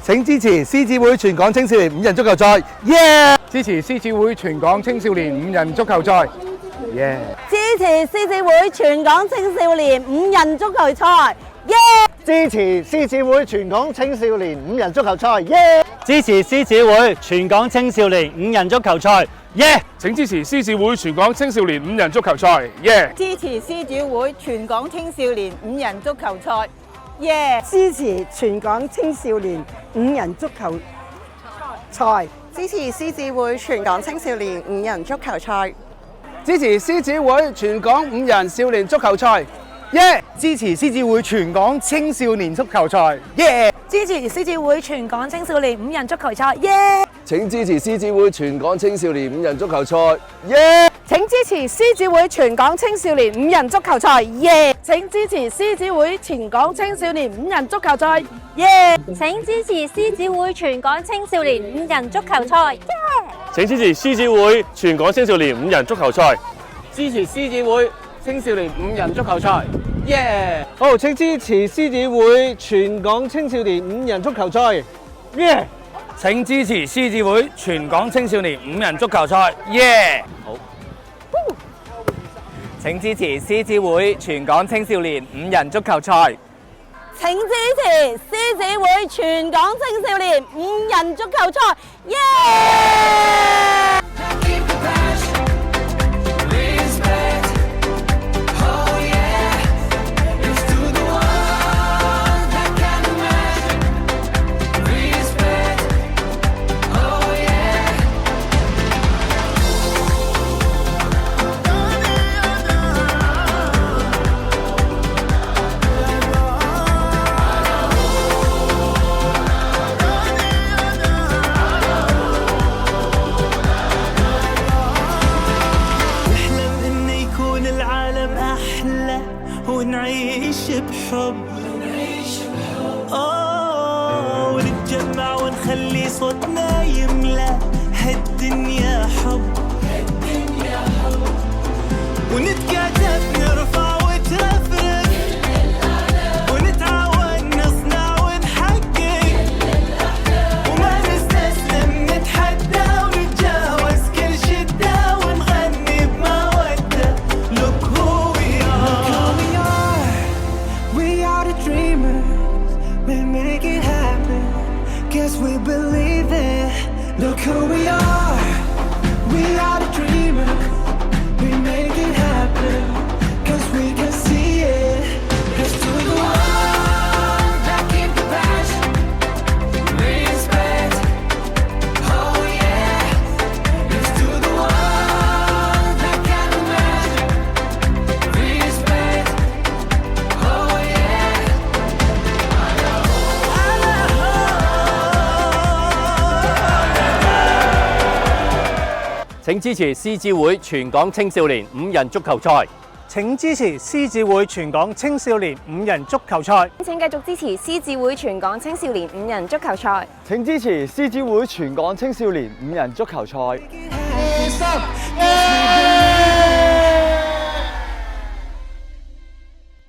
請支持獅子會全港青少年5人足球賽，耶！支持獅子會全港青少年5人足球賽，耶！支持獅子會全港青少年5人足球賽，耶！支持獅子會全港青少年5人足球賽，耶！支持獅子會全港青少年5人足球賽，耶！請支持獅子會全港青少年5人足球賽，耶！支持獅子會全港青少年5人足球賽，耶！支持全港青少年5人足球賽，支持獅子會全港青少年5人足球賽，支持獅子會全港5人少年足球賽，耶！支持獅子會全港青少年足球賽，耶！支持獅子會全港青少年5人足球賽，耶！請支持獅子會全港青少年5人足球賽，耶！請支持獅子會全港青少年5人足球賽，耶！請支持獅子會全港青少年5人足球賽，耶！請支持獅子會全港青少年5人足球賽，耶！請支持獅子會全港青少年5人足球賽，支持獅子會青少年5人足球賽，耶！好，請支持獅子會全港青少年5人足球賽，耶！請支持獅子會全港青少年5人足球賽，耶！好。請支持獅子會全港青少年5人足球賽。請支持獅子會全港青少年5人足球賽，耶！ونعيش بحب ونتجمع ونخلي صوتنا يملى هالدنيا حب ونتكاتف نرفع وترفرف ونتعاون نصنع ونحقق وما نستسلم نتحدى ونتجاوز كل شدة ونغني بمودة Look who we are We are the dreamers We make it happen Guess we believe it Look who we are We are the dreamers We make it happen Cause we can see it Let's do the one that keep the passion Respect Oh yeah Let's do the one that can imagine Respect Oh yeah請支持獅子會全港青少年5人足球賽。請支持獅子會全港青少年5人足球賽，請繼續支持獅子會全港青少年5人足球賽。請支持獅子會全港青少年5人足球賽。